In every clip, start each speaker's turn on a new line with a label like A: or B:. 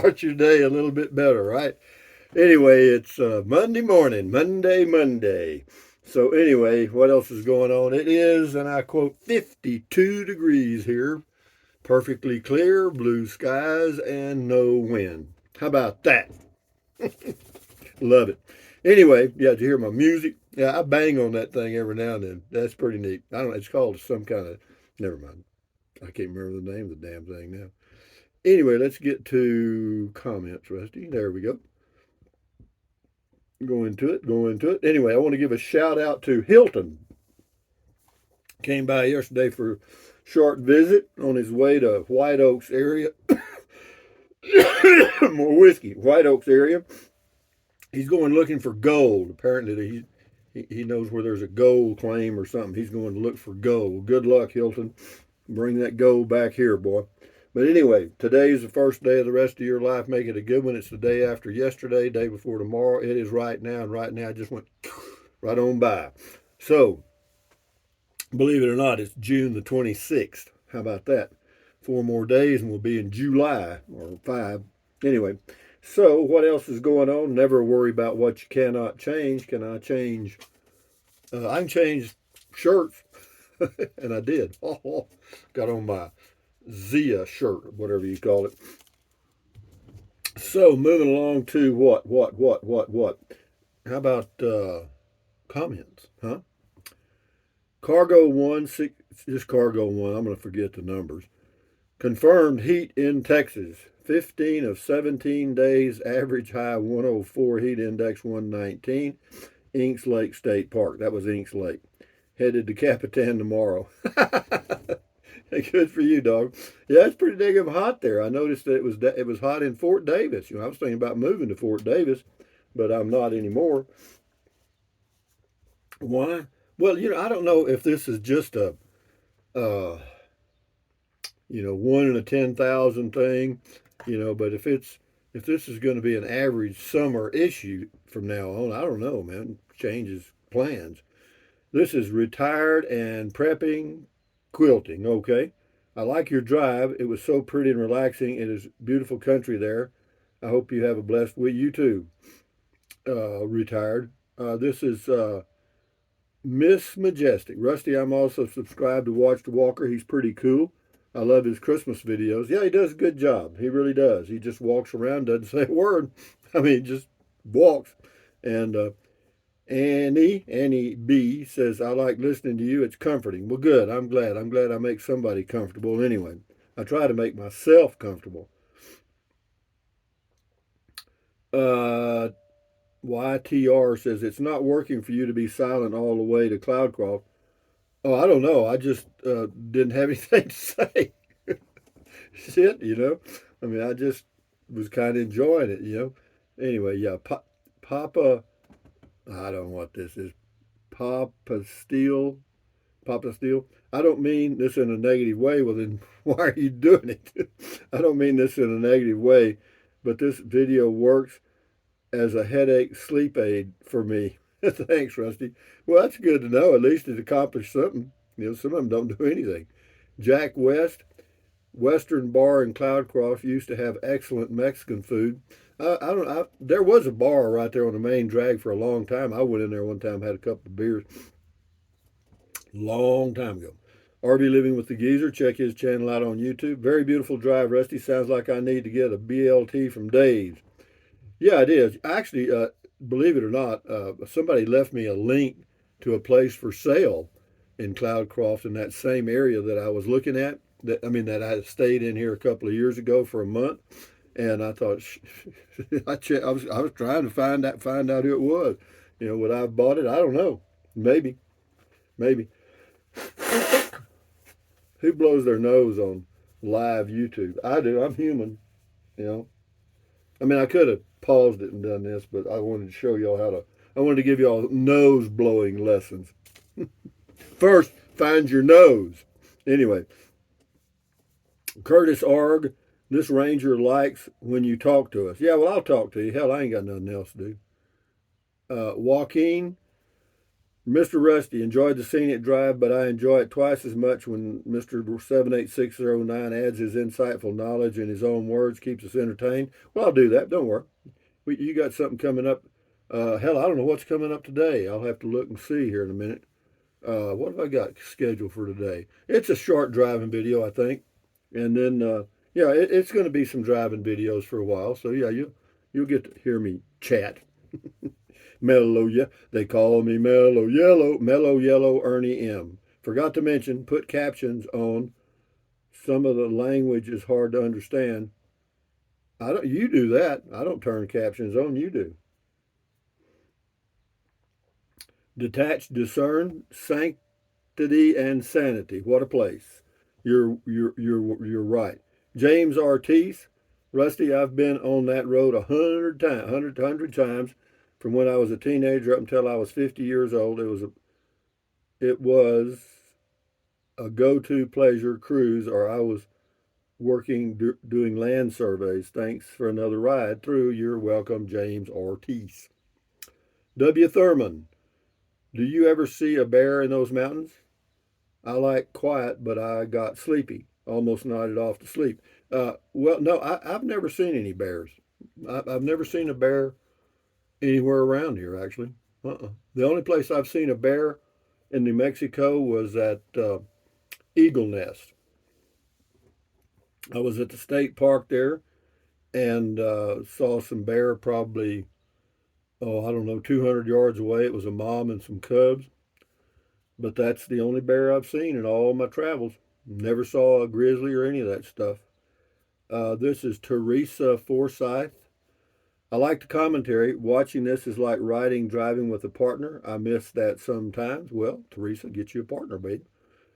A: start your day a little bit better, right? Anyway, it's Monday morning, Monday. So anyway, what else is going on? It is, and I quote, 52 degrees here, perfectly clear, blue skies, and no wind. How about that? Love it. Anyway, yeah, did you hear my music? Yeah, I bang on that thing every now and then. That's pretty neat. I don't know, it's called some kind of, never mind. I can't remember the name of the damn thing now. Anyway, let's get to comments, Rusty. There we go. Go into it. Anyway, I want to give a shout out to Hilton. Came by yesterday for a short visit on his way to White Oaks area. More whiskey. White Oaks area. He's going looking for gold. Apparently, he knows where there's a gold claim or something. He's going to look for gold. Good luck, Hilton. Bring that gold back here, boy. But anyway, today's the first day of the rest of your life. Make it a good one. It's the day after yesterday, day before tomorrow. It is right now, and right now just went right on by. So, believe it or not, it's June the 26th. How about that? 4 more days, and we'll be in July, or 5. Anyway, so what else is going on? Never worry about what you cannot change. Can I change? I can change shirts, and I did. Got on my Zia shirt, whatever you call it. So moving along to what? How about comments? Huh? Cargo one six, just cargo one. I'm going to forget the numbers. Confirmed heat in Texas. 15 of 17 days, average high 104, heat index 119. Inks Lake State Park. That was Inks Lake. Headed to Capitan tomorrow. Good for you, dog. Yeah, it's pretty damn hot there. I noticed that it was hot in Fort Davis. I was thinking about moving to Fort Davis, but I'm not anymore. Why? Well, I don't know if this is just a uh, 1 in a 10,000 thing, but if this is going to be an average summer issue from now on, I don't know, man. Changes plans. This is retired and prepping quilting. Okay. I like your drive. It was so pretty and relaxing. It is beautiful country there. I hope you have a blessed week. You too, retired. This is Miss Majestic. Rusty, I'm also subscribed to Watch the Walker. He's pretty cool. I love his Christmas videos. Yeah, he does a good job. He really does. He just walks around, doesn't say a word. I mean, just walks. And Annie B says, I like listening to you. It's comforting. Well, good. I'm glad. I'm glad I make somebody comfortable anyway. I try to make myself comfortable. Uh, YTR says, it's not working for you to be silent all the way to Cloudcroft. Oh, I don't know. I just didn't have anything to say. Shit. I mean, I just was kind of enjoying it. Anyway, yeah. Papa, I don't know what this is. Papa Steel. Papa Steel. I don't mean this in a negative way. Well, then why are you doing it? I don't mean this in a negative way, but this video works as a headache sleep aid for me. Thanks, Rusty. Well, that's good to know. At least it accomplished something. Some of them don't do anything. Jack West, Western Bar in Cloudcroft used to have excellent Mexican food. I don't. There was a bar right there on the main drag for a long time. I went in there one time, had a couple of beers, long time ago. RV Living with the Geezer. Check his channel out on YouTube. Very beautiful drive, Rusty. Sounds like I need to get a BLT from Dave's. Yeah, it is. Actually, believe it or not, somebody left me a link to a place for sale in Cloudcroft in that same area that I was looking at. That I had stayed in here a couple of years ago for a month, and I thought I was trying to find out who it was. Would I have bought it? I don't know. Maybe. Who blows their nose on live YouTube? I do. I'm human. You know. I could have paused it and done this, but I wanted to show y'all how to. I wanted to give y'all nose blowing lessons. First, find your nose. Anyway, Curtis Arg, this ranger likes when you talk to us. Yeah, well, I'll talk to you. Hell, I ain't got nothing else to do. Joaquin, Mr. Rusty, enjoyed the scenic drive, but I enjoy it twice as much when Mr. 78609 adds his insightful knowledge in his own words, keeps us entertained. Well, I'll do that. Don't worry. You got something coming up. Hell, I don't know what's coming up today. I'll have to look and see here in a minute. What have I got scheduled for today? It's a short driving video, I think. And then, yeah, it's going to be some driving videos for a while. So, yeah, you'll get to hear me chat. Mellow, yeah. They call me Mellow Yellow Ernie M. Forgot to mention, put captions on. Some of the language is hard to understand. I don't. You do that. I don't turn captions on. You do. Detach, discern, sanctity, and sanity. What a place. You're right. James Ortiz, Rusty. I've been on that road 100 times, hundred times, from when I was a teenager up until I was 50 years old. It was a go-to pleasure cruise, or I was working doing land surveys. Thanks for another ride through. You're welcome, James Ortiz. W. Thurman, do you ever see a bear in those mountains? I like quiet, but I got sleepy, almost nodded off to sleep. Well, no, I've never seen any bears. I've never seen a bear anywhere around here, actually. The only place I've seen a bear in New Mexico was at Eagle Nest. I was at the state park there and saw some bear probably, oh, I don't know, 200 yards away. It was a mom and some cubs. But that's the only bear I've seen in all my travels. Never saw a grizzly or any of that stuff. This is Teresa Forsyth. I like the commentary. Watching this is like driving with a partner. I miss that sometimes. Well, Teresa, get you a partner, babe.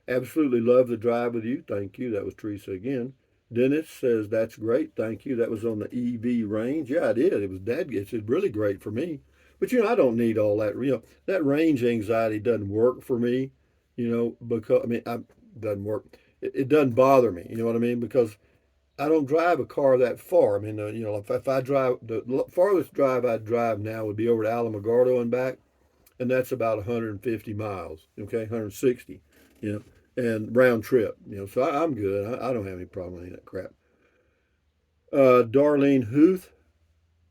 A: Absolutely love the drive with you. Thank you. That was Teresa again. Dennis says that's great. Thank you. That was on the EV range. Yeah, I did. It was it's really great for me. But I don't need all that. That range anxiety doesn't work for me. Because I doesn't work. It doesn't bother me. You know what I mean? Because I don't drive a car that far. I mean, if I drive the farthest drive I'd drive now would be over to Alamogordo and back, and that's about 150 miles. Okay, 160. You know, and round trip. So I'm good. I don't have any problem with any of that crap. Darlene Huth,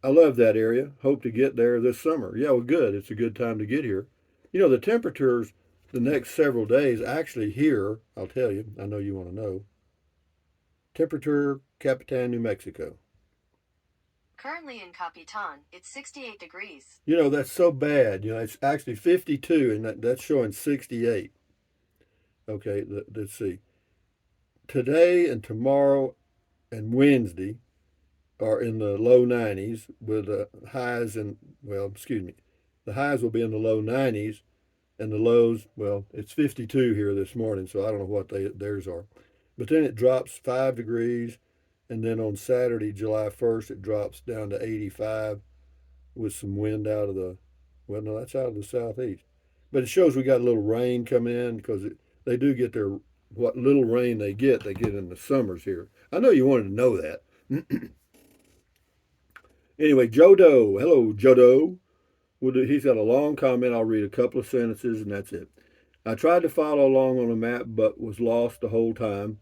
A: I love that area. Hope to get there this summer. Yeah, well, good. It's a good time to get here. The temperatures the next several days actually here, I'll tell you, I know you want to know. Temperature, Capitan, New Mexico.
B: Currently in Capitan, it's 68 degrees.
A: That's so bad. It's actually 52 and that's showing 68. Okay, let's see. Today and tomorrow and Wednesday are in the low 90s with highs in, well, excuse me, the highs will be in the low 90s and the lows, well, it's 52 here this morning, so I don't know what theirs are. But then it drops 5 degrees, and then on Saturday, July 1st, it drops down to 85 with some wind out of the, well, no, that's out of the southeast. But it shows we got a little rain coming in because they do get their, what little rain they get in the summers here. I know you wanted to know that. Anyway, Jodo. Hello, Jodo. He's got a long comment. I'll read a couple of sentences and that's it. I tried to follow along on a map but was lost the whole time.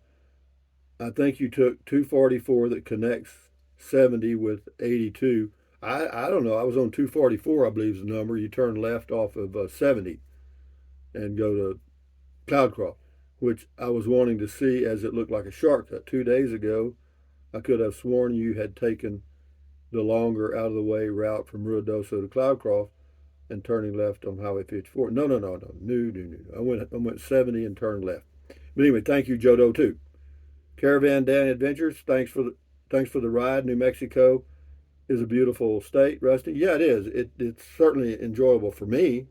A: I think you took 244 that connects 70 with 82. I don't know. I was on 244, I believe is the number. You turn left off of 70 and go to Cloudcroft, which I was wanting to see as it looked like a shortcut. 2 days ago, I could have sworn you had taken the longer out of the way route from Ruidoso to Cloudcroft and turning left on Highway 54. No. No. I went 70 and turned left. But anyway, thank you, Jodo, too. Caravan Dan Adventures, thanks for the ride. New Mexico is a beautiful state, Rusty. Yeah, it is. It's certainly enjoyable for me.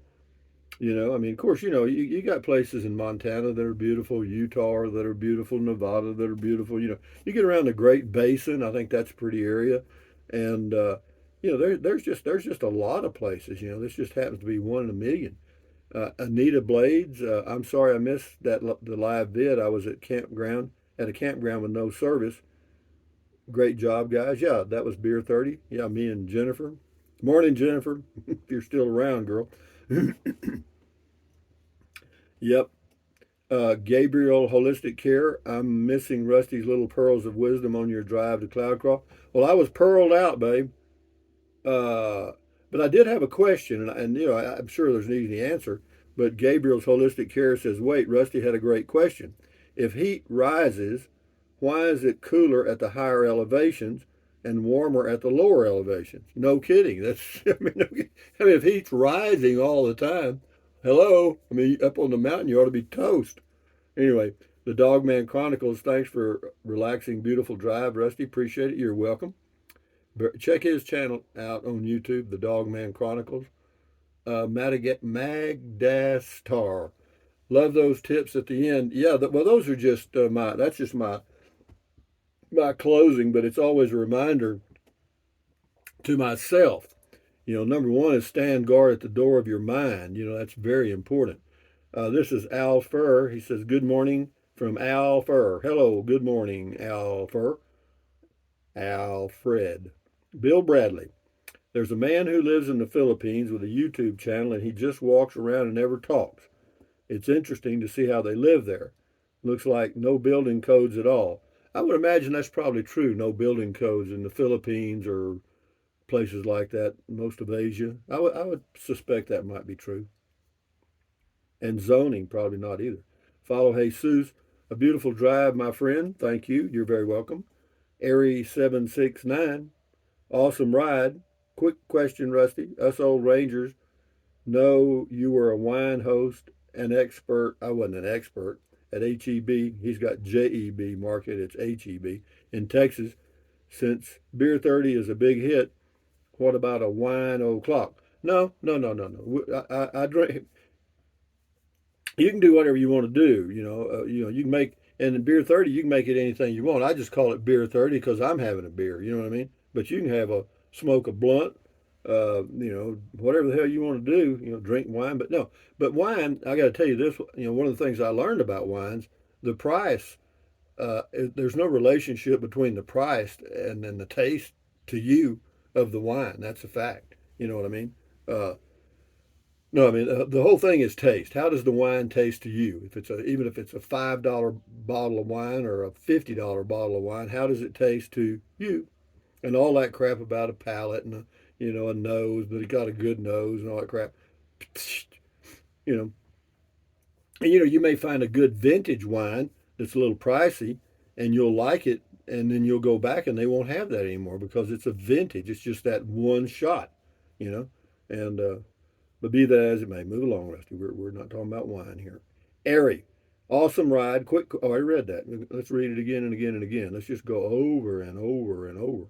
A: I mean, of course, you got places in Montana that are beautiful, Utah that are beautiful, Nevada that are beautiful. You get around the Great Basin. I think that's a pretty area, and there's just a lot of places. This just happens to be one in a million. Anita Blades, I'm sorry I missed the live vid. I was at a campground with no service. Great job, guys. Yeah, that was Beer 30. Yeah, me and Jennifer. Morning, Jennifer. If you're still around, girl. Yep. Gabriel Holistic Care. I'm missing Rusty's little pearls of wisdom on your drive to Cloudcroft. Well, I was pearled out, babe. Uh, but I did have a question, and I'm sure there's an easy answer. But Gabriel's Holistic Care says, wait, Rusty had a great question. If heat rises, why is it cooler at the higher elevations and warmer at the lower elevations? No kidding. That's if heat's rising all the time, hello. I mean, up on the mountain, you ought to be toast. Anyway, the Dogman Chronicles. Thanks for relaxing, beautiful drive, Rusty. Appreciate it. You're welcome. Check his channel out on YouTube, the Dogman Chronicles. Magdastar. Love those tips at the end. Yeah, well, those are just that's just my closing, but it's always a reminder to myself. Number one is stand guard at the door of your mind. That's very important. This is Al Fur. He says, good morning from Al Fur. Hello, good morning, Al Fur. Alfred. Bill Bradley. There's a man who lives in the Philippines with a YouTube channel, and he just walks around and never talks. It's interesting to see how they live there. Looks like no building codes at all. I would imagine that's probably true. No building codes in the Philippines or places like that, most of Asia. I would suspect that might be true. And zoning, probably not either. Follow Jesus. A beautiful drive, my friend. Thank you. You're very welcome. Airy769. Awesome ride. Quick question, Rusty. Us old Rangers know you were a wine host, an expert. I wasn't an expert at HEB. He's got JEB market. It's HEB in Texas. Since Beer 30 is a big hit, what about a wine o'clock? No, no, no, no, no. I drink. You can do whatever you want to do. You can make, and in Beer 30, you can make it anything you want. I just call it Beer 30 because I'm having a beer. You know what I mean? But you can have smoke a blunt, whatever the hell you want to do, drink wine. But no, but wine, I got to tell you this, one of the things I learned about wines, the price, there's no relationship between the price and then the taste to you of the wine. That's a fact. You know what I mean? No, I mean the whole thing is taste. How does the wine taste to you? Even if it's a $5 bottle of wine or a $50 bottle of wine, how does it taste to you? And all that crap about a palate and a nose, but it got a good nose and all that crap. You know, and you may find a good vintage wine that's a little pricey, and you'll like it, and then you'll go back and they won't have that anymore because it's a vintage. It's just that one shot, you know, and but be that as it may, move along, Rusty. We're not talking about wine here. Airy, awesome ride. Quick. Oh, I read that. Let's read it again and again and again. Let's just go over and over and over.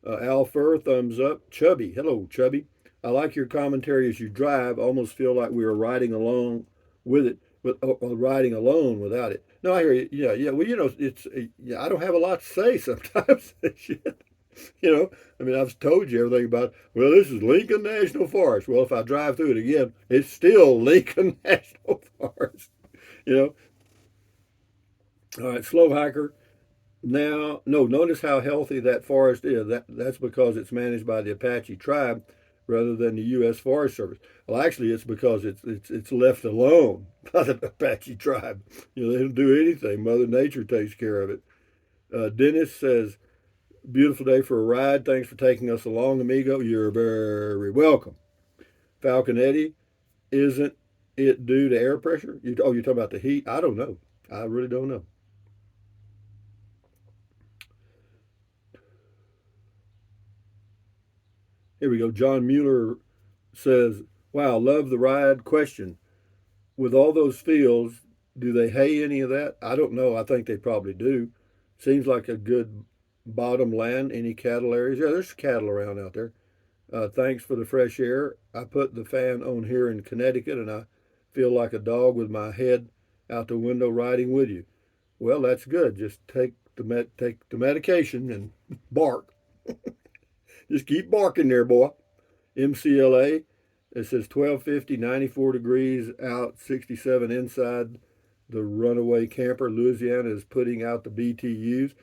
A: Al Fur, thumbs up. Chubby, hello, Chubby. I like your commentary as you drive. Almost feel like we were riding along with it, but riding alone without it. No, I hear you. Yeah, yeah. Well, it's. Yeah, I don't have a lot to say sometimes. Shit. I mean, I've told you everything about, well, this is Lincoln National Forest. Well, if I drive through it again, it's still Lincoln National Forest. You know. All right, Slow Hiker. Now, no, notice how healthy that forest is. That's because it's managed by the Apache tribe rather than the U.S. Forest Service. Well, actually, it's because it's left alone by the Apache tribe. They don't do anything. Mother Nature takes care of it. Dennis says, beautiful day for a ride. Thanks for taking us along, amigo. You're very welcome. Falcon Eddie, isn't it due to air pressure? You're talking about the heat? I don't know. I really don't know. Here we go. John Mueller says, wow, love the ride. Question, with all those fields, do they hay any of that? I don't know. I think they probably do. Seems like a good bottom land. Any cattle areas? Yeah, there's cattle around out there. Thanks for the fresh air. I put the fan on here in Connecticut, and I feel like a dog with my head out the window riding with you. Well, that's good. Just take the medication and bark. Just keep barking there, boy. MCLA, it says 1250, 94 degrees out, 67 inside. The runaway camper. Louisiana is putting out the BTUs.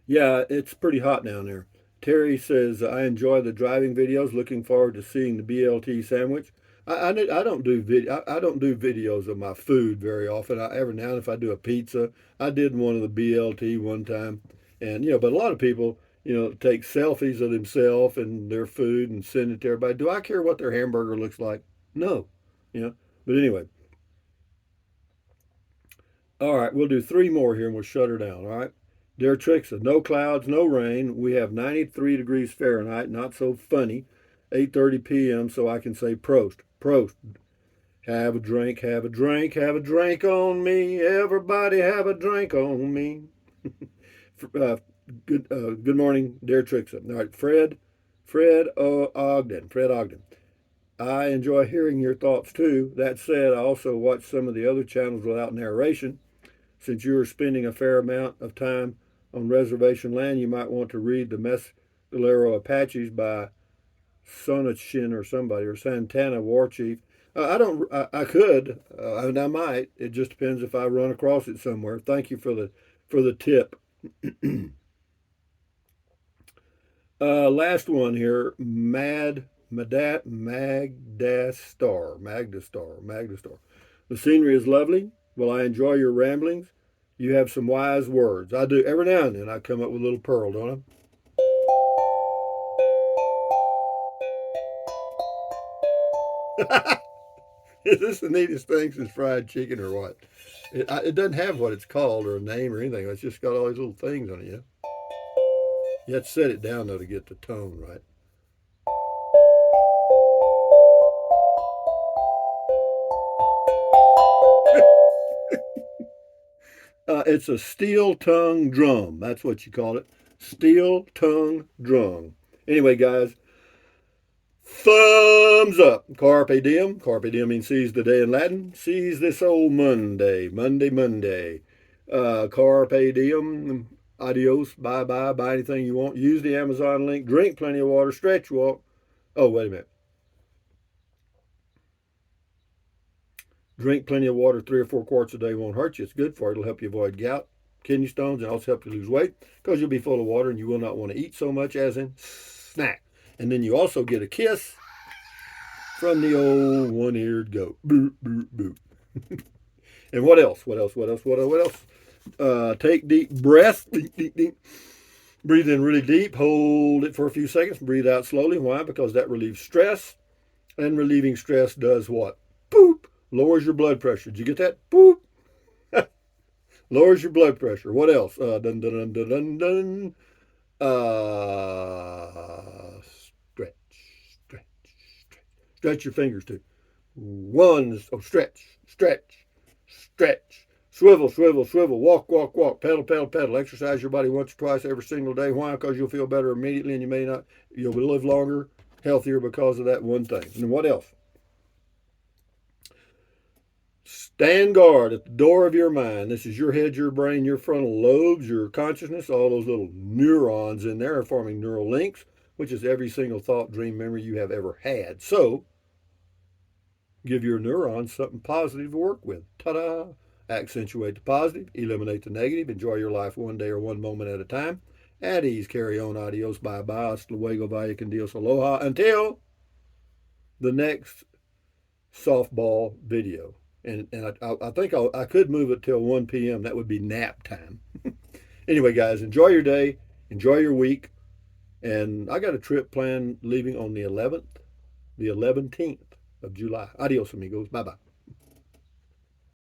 A: Yeah, it's pretty hot down there. Terry says, I enjoy the driving videos. Looking forward to seeing the BLT sandwich. I don't do I don't do videos of my food very often. Every now and then if I do a pizza, I did one of the BLT one time, and but a lot of people take selfies of themselves and their food and send it to everybody. Do I care what their hamburger looks like? No, you know. But anyway, all right, we'll do three more here and we'll shut her down. All right. Dear Trixa, no clouds, no rain. We have 93 degrees Fahrenheit. Not so funny. 8:30 p.m. So I can say Prost. Prost. Have a drink, have a drink, have a drink on me. Everybody have a drink on me. Good morning, dear Trixa. All right, Fred Ogden. I enjoy hearing your thoughts too. That said, I also watch some of the other channels without narration. Since you are spending a fair amount of time on reservation land, you might want to read the Mescalero Apaches by Sonachin or somebody, or Santana War Chief. I don't. I could, and I might. It just depends if I run across it somewhere. Thank you for the tip. Last one here. Magdastar. The scenery is lovely. Well, I enjoy your ramblings. You have some wise words. I do. Every now and then I come up with a little pearl, don't I? Is this the neatest thing since fried chicken or what? It doesn't have what it's called or a name or anything. It's just got all these little things on it. You have to set it down though to get the tone right. It's a steel tongue drum. That's what you call it. Steel tongue drum. Anyway, guys, thumbs up. Carpe diem. Carpe diem means seize the day in Latin. Seize this old Monday. Monday. Carpe diem. Adios. Bye bye. Buy anything you want. Use the Amazon link. Drink plenty of water. Stretch walk. Oh, wait a minute. Drink plenty of water. 3 or 4 quarts a day won't hurt you. It's good for you. It'll help you avoid gout, kidney stones, and also help you lose weight because you'll be full of water and you will not want to eat so much as in snack. And then you also get a kiss from the old one-eared goat. Boop, boop, boop. And what else? Take deep breaths. Breathe in really deep. Hold it for a few seconds. Breathe out slowly. Why? Because that relieves stress. And relieving stress does what? Boop. Lowers your blood pressure. Did you get that? Boop. Lowers your blood pressure. What else? Dun, dun, dun, dun, dun, dun. Stretch your fingers too. Stretch. Swivel. Walk. Pedal. Exercise your body once or twice every single day. Why? Because you'll feel better immediately and you'll live longer, healthier because of that one thing. And what else? Stand guard at the door of your mind. This is your head, your brain, your frontal lobes, your consciousness. All those little neurons in there are forming neural links, which is every single thought, dream, memory you have ever had. So, give your neurons something positive to work with. Ta-da! Accentuate the positive, eliminate the negative, enjoy your life one day or one moment at a time. At ease, carry on, adios, bye-bye, hasta luego, vaya con Dios, aloha, until the next softball video. And I think I could move it till 1 p.m. That would be nap time. Anyway, guys, enjoy your day. Enjoy your week. And I got a trip planned leaving on the 11th of July. Adios, amigos. Bye-bye.